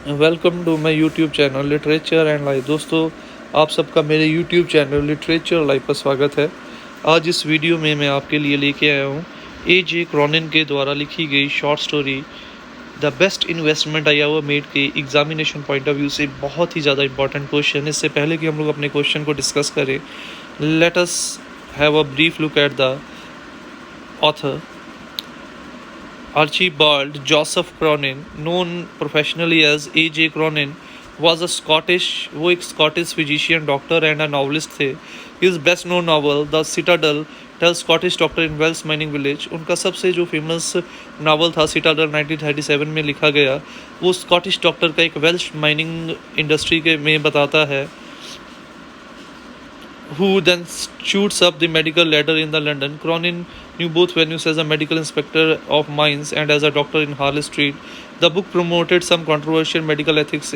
Welcome to my YouTube channel literature and life. दोस्तों, आप सबका मेरे यूट्यूब चैनल लिटरेचर लाइफ पर स्वागत है। आज इस वीडियो में मैं आपके लिए लेके आया हूँ ए.जे. क्रॉनिन के द्वारा लिखी गई short story the best investment I ever made के एग्जामिनेशन पॉइंट ऑफ व्यू से बहुत ही ज़्यादा इंपॉर्टेंट क्वेश्चन। इससे पहले कि हम लोग अपने क्वेश्चन को डिस्कस करें, let us have a brief look at the author. Archibald Joseph Cronin, known professionally as A.J. Cronin, was वो एक Scottish physician doctor and a novelist थे। His best known novel the Citadel tell Scottish doctor in Wales mining village, उनका सबसे जो famous novel था citadel 1937 में लिखा गया, वो स्कॉटिश डॉक्टर का एक वेल्श माइनिंग इंडस्ट्री के में बताता है, who then shoots up the medical ladder in the London. Cronin knew both venues as a medical inspector of mines and as a doctor in Harley Street. The book promoted some controversial medical ethics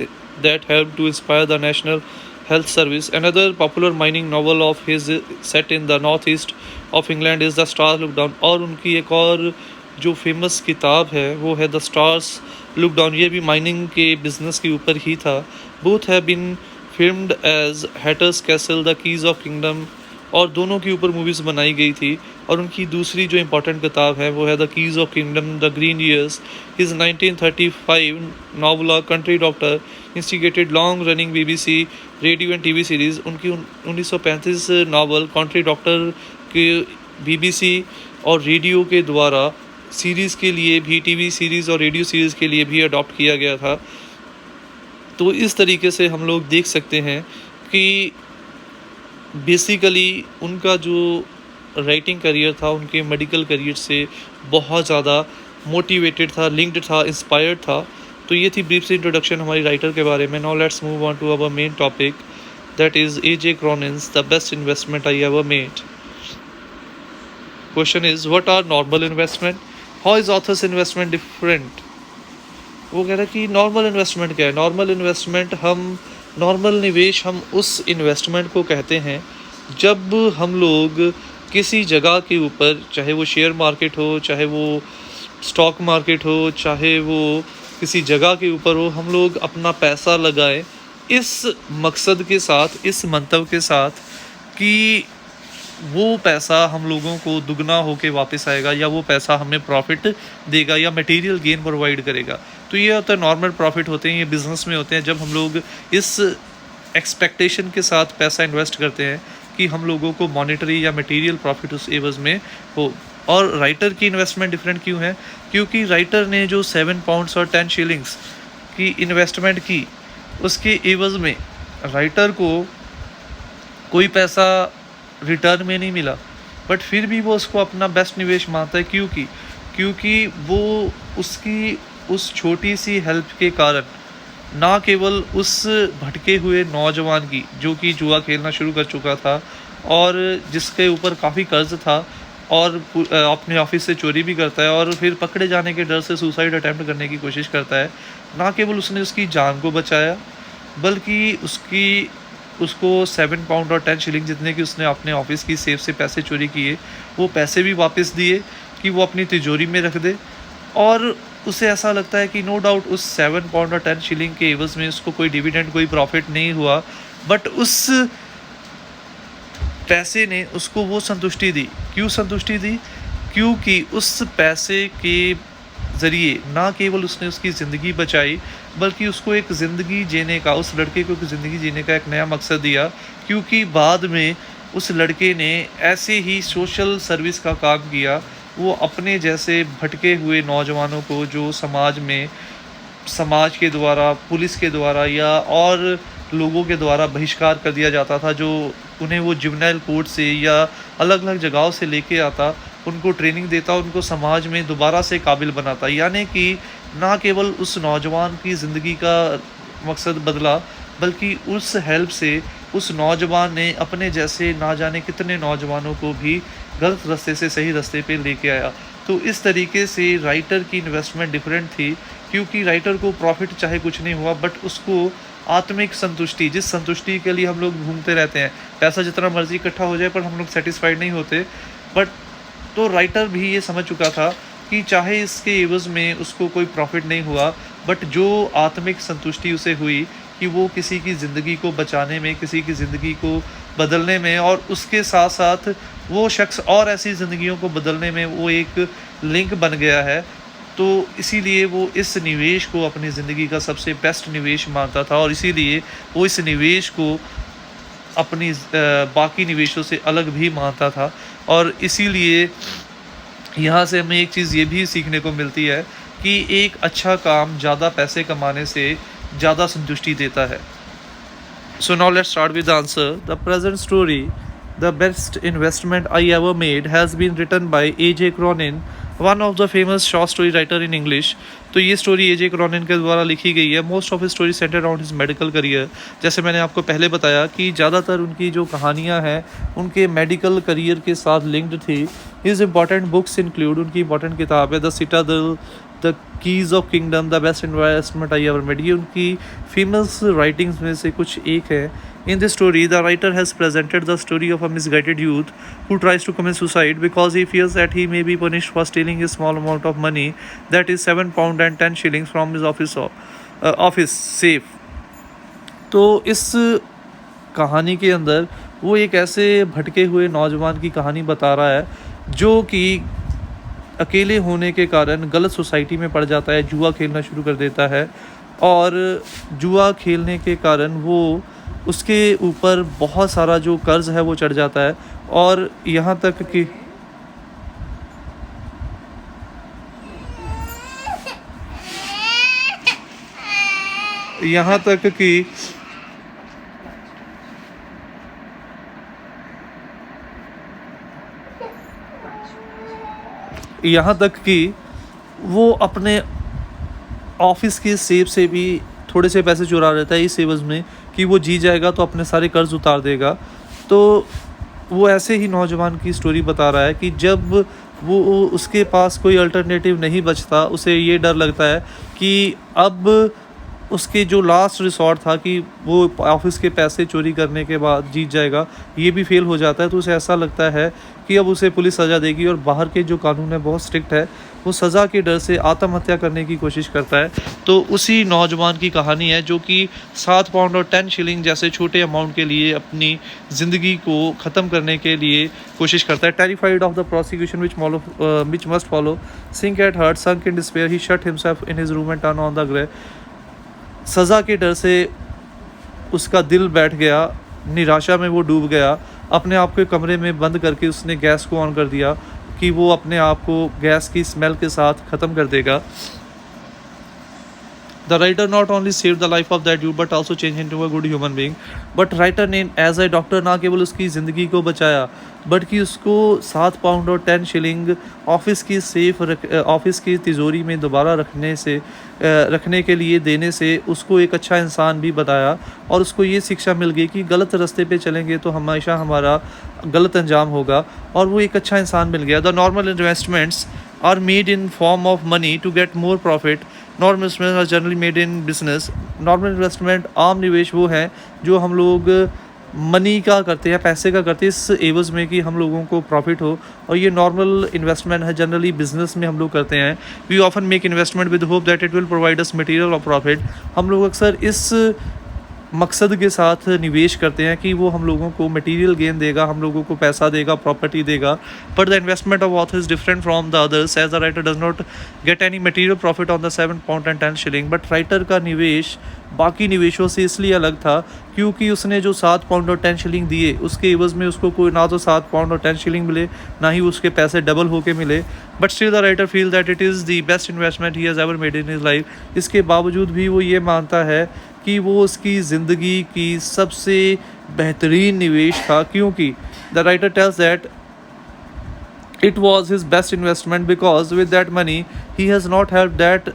that helped to inspire the National Health Service. Another popular mining novel of his set in the northeast of England is The Stars Look Down. और उनकी एक और जो famous किताब है वो है the stars look down. ये भी माइनिंग के बिजनेस के ऊपर ही था। Both have been filmed as Hatter's Castle the Keys of Kingdom, और दोनों के ऊपर मूवीज़ बनाई गई थी। और उनकी दूसरी जो इम्पोर्टेंट किताब है वो है the Keys of kingdom the green years. His 1935 novel country doctor instigated long running BBC radio and TV series. उनकी 1935 नावल कंट्री डॉक्टर के BBC और रेडियो के द्वारा सीरीज़ के लिए भी, TV सीरीज़ और रेडियो सीरीज़ के लिए भी अडॉप्ट किया गया था। तो इस तरीके से हम लोग देख सकते हैं कि बेसिकली उनका जो राइटिंग करियर था उनके मेडिकल करियर से बहुत ज़्यादा मोटिवेटेड था, लिंक्ड था, इंस्पायर्ड था। तो ये थी ब्रीफ सी इंट्रोडक्शन हमारी राइटर के बारे में। Now let's move on to our main topic, that is A.J. Cronin's the best investment I ever made. Question is, what are normal investment? How is author's investment different? वो कह रहा है कि normal investment क्या है। Normal निवेश हम उस इन्वेस्टमेंट को कहते हैं जब हम लोग किसी जगह के ऊपर, चाहे वो शेयर मार्केट हो, चाहे वो स्टॉक मार्केट हो, चाहे वो किसी जगह के ऊपर हो, हम लोग अपना पैसा लगाएं इस मकसद के साथ, इस मंतव्य के साथ कि वो पैसा हम लोगों को दुगना होके वापस आएगा, या वो पैसा हमें प्रॉफिट देगा, या मटेरियल गेन प्रोवाइड करेगा। तो ये होता है नॉर्मल प्रॉफिट होते हैं, ये बिजनेस में होते हैं जब हम लोग इस एक्सपेक्टेशन के साथ पैसा इन्वेस्ट करते हैं कि हम लोगों को मॉनेटरी या मटेरियल प्रॉफिट उस एवज में हो। और राइटर की इन्वेस्टमेंट डिफरेंट क्यों है? क्योंकि राइटर ने जो 7 पाउंड्स और 10 शिलिंग्स की इन्वेस्टमेंट की, उसके एवज में राइटर को कोई पैसा रिटर्न में नहीं मिला, बट फिर भी वो उसको अपना बेस्ट निवेश मानता है। क्योंकि वो उसकी उस छोटी सी हेल्प के कारण ना केवल उस भटके हुए नौजवान की, जो कि जुआ खेलना शुरू कर चुका था और जिसके ऊपर काफ़ी कर्ज था, और अपने ऑफिस से चोरी भी करता है और फिर पकड़े जाने के डर से सुसाइड अटैम्प्ट करने की कोशिश करता है, ना केवल उसने उसकी जान को बचाया बल्कि उसको 7 पाउंड और 10 शिलिंग जितने की उसने अपने ऑफिस की सेफ से पैसे चोरी किए, वो पैसे भी वापस दिए कि वो अपनी तिजोरी में रख दे। और उसे ऐसा लगता है कि नो डाउट उस 7 पाउंड और 10 शिलिंग के एवज में उसको कोई डिविडेंड, कोई प्रॉफिट नहीं हुआ, बट उस पैसे ने उसको वो संतुष्टि दी। क्यों संतुष्टि दी? क्योंकि उस पैसे के ज़रिए ना केवल उसने उसकी ज़िंदगी बचाई, बल्कि उसको एक ज़िंदगी जीने का, उस लड़के को एक ज़िंदगी जीने का एक नया मकसद दिया। क्योंकि बाद में उस लड़के ने ऐसे ही सोशल सर्विस का काम किया। वो अपने जैसे भटके हुए नौजवानों को, जो समाज के द्वारा, पुलिस के द्वारा या और लोगों के द्वारा बहिष्कार कर दिया जाता था, जो उन्हें वो जुवेनाइल कोर्ट से या अलग अलग जगहों से लेके आता, उनको ट्रेनिंग देता, उनको समाज में दोबारा से काबिल बनाता। यानी कि ना केवल उस नौजवान की ज़िंदगी का मकसद बदला, बल्कि उस हेल्प से उस नौजवान ने अपने जैसे ना जाने कितने नौजवानों को भी गलत रास्ते से सही रास्ते पे लेके आया। तो इस तरीके से राइटर की इन्वेस्टमेंट डिफरेंट थी, क्योंकि राइटर को प्रॉफिट चाहे कुछ नहीं हुआ, बट उसको आत्मिक संतुष्टि, जिस संतुष्टि के लिए हम लोग घूमते रहते हैं, पैसा जितना मर्जी इकट्ठा हो जाए पर हम लोग सेटिस्फाइड नहीं होते, बट तो राइटर भी ये समझ चुका था कि चाहे इसके एवज़ में उसको कोई प्रॉफ़िट नहीं हुआ, बट जो आत्मिक संतुष्टि उसे हुई कि वो किसी की ज़िंदगी को बचाने में, किसी की ज़िंदगी को बदलने में, और उसके साथ-साथ वो शख़्स और ऐसी ज़िंदगियों को बदलने में वो एक लिंक बन गया है। तो इसीलिए वो इस निवेश को अपनी ज़िंदगी का सबसे बेस्ट निवेश मानता था, और इसीलिए वो इस निवेश को अपनी बाकी निवेशों से अलग भी मानता था। और इसीलिए यहाँ से हमें एक चीज़ ये भी सीखने को मिलती है कि एक अच्छा काम ज़्यादा पैसे कमाने से ज़्यादा संतुष्टि देता है। So now let's start with the answer. The present story, The Best Investment I Ever Made, has been written by A.J. Cronin, one of the famous short story writer in English. तो ये story A.J. Cronin के द्वारा लिखी गई है। Most of story centre around his medical career. जैसे मैंने आपको पहले बताया कि ज़्यादातर उनकी जो कहानियाँ हैं उनके मेडिकल करियर के साथ लिंक्ड थी। हिज इंपॉर्टेंट बुक्स इंक्लूड, उनकी इंपॉर्टेंट किताब है the Citadel, the Keys of kingdom, the best investment I ever made. ये उनकी फेमस राइटिंग्स में से कुछ एक है। In this story the writer has presented the story of a misguided youth who tries to commit suicide because he fears that he may be punished for stealing a small amount of money, that is £7 and 10 shillings from his office safe. तो इस कहानी के अंदर वो एक ऐसे भटके हुए नौजवान की कहानी बता रहा है जो कि अकेले होने के कारण गलत सोसाइटी में पड़ जाता है, जुआ खेलना शुरू कर देता है, और जुआ खेलने के कारण वो उसके ऊपर बहुत सारा जो कर्ज़ है वो चढ़ जाता है, और यहाँ तक कि यहाँ तक कि यहाँ तक कि वो अपने ऑफिस के सेब से भी थोड़े से पैसे चुरा लेता है इस एवज़ में कि वो जी जाएगा तो अपने सारे कर्ज़ उतार देगा। तो वो ऐसे ही नौजवान की स्टोरी बता रहा है कि जब वो उसके पास कोई अल्टरनेटिव नहीं बचता, उसे ये डर लगता है कि अब उसके जो लास्ट रिसॉर्ट था कि वो ऑफिस के पैसे चोरी करने के बाद जीत जाएगा, ये भी फेल हो जाता है। तो उसे ऐसा लगता है कि अब उसे पुलिस सज़ा देगी, और बाहर के जो कानून है बहुत स्ट्रिक्ट है। वो सज़ा के डर से आत्महत्या करने की कोशिश करता है। तो उसी नौजवान की कहानी है जो कि £7 और 10 शिलिंग जैसे छोटे अमाउंट के लिए अपनी ज़िंदगी को ख़त्म करने के लिए कोशिश करता है। Terrified of the prosecution which must follow, sink at heart, sunk in despair, he shut himself in his room and turn on the grey. सज़ा के डर से उसका दिल बैठ गया, निराशा में वो डूब गया, अपने आप को कमरे में बंद करके उसने गैस को ऑन कर दिया कि वो अपने आप को गैस की स्मेल के साथ ख़त्म कर देगा। The writer not only saved the life of that dude but also changed him into a good human being. But writer ने एज ए डॉक्टर ना केवल उसकी ज़िंदगी को बचाया, बट कि उसको £7 और 10 शिलिंग ऑफिस की तिजोरी में दोबारा रखने के लिए देने से उसको एक अच्छा इंसान भी बताया, और उसको ये शिक्षा मिल गई कि गलत रास्ते पे चलेंगे तो हमेशा हमारा गलत अंजाम होगा, और वो एक अच्छा इंसान मिल गया। The normal investments are made in form of money to get more profit, normal investment are generally made in business. Normal investment आम निवेश वो हैं जो हम लोग मनी का करते हैं, पैसे का करते हैं इस एवज़ में कि हम लोगों को प्रॉफिट हो, और ये नॉर्मल इन्वेस्टमेंट है जनरली बिजनेस में हम लोग करते हैं। We often make investment with hope that it will provide us material और प्रॉफिट। हम लोग अक्सर इस मकसद के साथ निवेश करते हैं कि वो हम लोगों को मटेरियल गेन देगा, हम लोगों को पैसा देगा, प्रॉपर्टी देगा। But the investment of author is different from the others as the writer does not get any material profit on the £7 and 10 shilling. But writer का निवेश बाकी निवेशों से इसलिए अलग था क्योंकि उसने जो £7 और 10 शिलिंग दिए उसके एवज़ में उसको कोई ना तो £7 और 10 शिलिंग मिले, ना ही उसके पैसे डबल होके मिले। But still the writer feel that it is the best investment he has ever made in his life. इसके बावजूद भी वो ये मानता है कि वो उसकी ज़िंदगी की सबसे बेहतरीन निवेश था, क्योंकि the writer tells that it was his best investment because with that money he has not helped that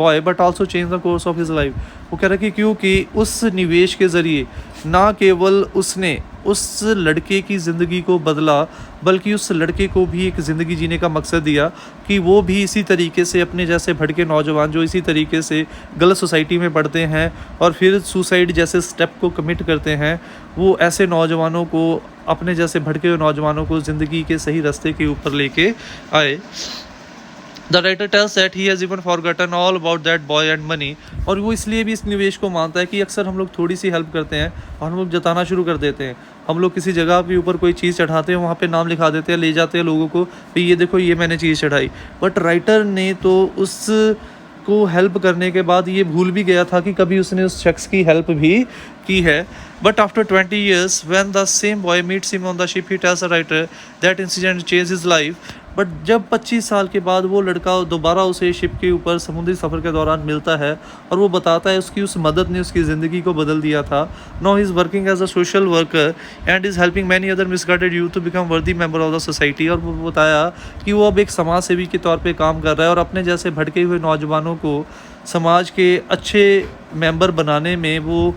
boy but also changed the course of his life। वो कह रहा है कि क्योंकि उस निवेश के ज़रिए ना केवल उसने उस लड़के की ज़िंदगी को बदला, बल्कि उस लड़के को भी एक ज़िंदगी जीने का मकसद दिया कि वो भी इसी तरीके से अपने जैसे भटके नौजवान जो इसी तरीके से गलत सोसाइटी में पढ़ते हैं और फिर सुसाइड जैसे स्टेप को कमिट करते हैं, वो ऐसे नौजवानों को, अपने जैसे भटके हुए नौजवानों को ज़िंदगी के सही रास्ते के ऊपर लेके आए। The writer tells that he has even forgotten all about that boy and money. और वो इसलिए भी इस निवेश को मानता है कि अक्सर हम लोग थोड़ी सी हेल्प करते हैं और हम लोग जताना शुरू कर देते हैं। हम लोग किसी जगह के ऊपर कोई चीज़ चढ़ाते हैं, वहाँ पे नाम लिखा देते हैं, ले जाते हैं लोगों को, भाई ये देखो ये मैंने चीज़ चढ़ाई। बट राइटर ने तो उस को हेल्प करने के बाद ये भूल भी गया था कि कभी उसने उस शख्स की हेल्प भी की है। But after 20 years when the same boy meets him on the ship, he tells the writer that incident changed his life। But जब 25 साल के बाद वो लड़का दोबारा उसे शिप के ऊपर समुद्री सफ़र के दौरान मिलता है और वो बताता है उसकी उस मदद ने उसकी ज़िंदगी को बदल दिया था। Now he is working as a social worker and is helping many other misguided youth to become worthy member of the society. और वो बताया कि वो अब एक समाज सेवी के तौर पे काम कर रहा है और अपने जैसे भटके हुए नौजवानों को समाज के अच्छे मेंबर बनाने में वो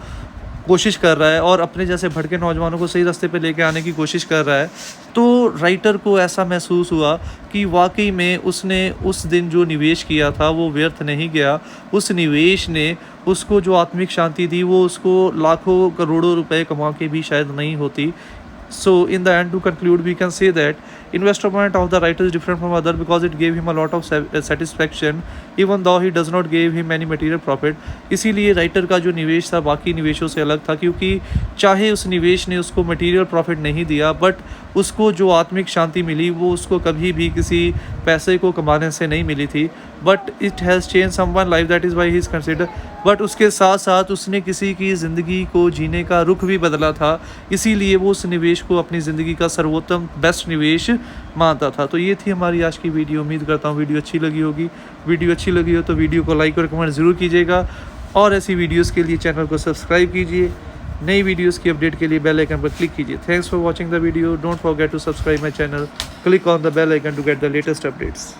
कोशिश कर रहा है और अपने जैसे भटके नौजवानों को सही रास्ते पे लेके आने की कोशिश कर रहा है। तो राइटर को ऐसा महसूस हुआ कि वाकई में उसने उस दिन जो निवेश किया था वो व्यर्थ नहीं गया। उस निवेश ने उसको जो आत्मिक शांति दी वो उसको लाखों करोड़ों रुपए कमा के भी शायद नहीं होती। So in the end, to conclude, we can say that investment of the writer is different from other because it gave him a lot of satisfaction, even though he does not give him any material profit। इसीलिए writer का जो निवेश था बाकी निवेशों से अलग था, क्योंकि चाहे उस निवेश ने उसको मटेरियल प्रॉफिट नहीं दिया, बट उसको जो आत्मिक शांति मिली वो उसको कभी भी किसी पैसे को कमाने से नहीं मिली थी। But it has change someone life, that is why he is consider. But उसके साथ साथ उसने किसी की ज़िंदगी को जीने का रुख भी बदला था, इसीलिए वो उस निवेश को अपनी ज़िंदगी का सर्वोत्तम बेस्ट निवेश मानता था। तो ये थी हमारी आज की वीडियो। उम्मीद करता हूँ वीडियो अच्छी लगी होगी। वीडियो अच्छी लगी हो तो वीडियो को लाइक और कमेंट ज़रूर कीजिएगा और ऐसी वीडियोज़ के लिए चैनल को सब्सक्राइब कीजिए। नई वीडियोज़ की अपडेट के लिए बेल आइकन पर क्लिक कीजिए। Thanks for watching the video. Don't forget to subscribe my channel, click on the bell icon to get the latest updates.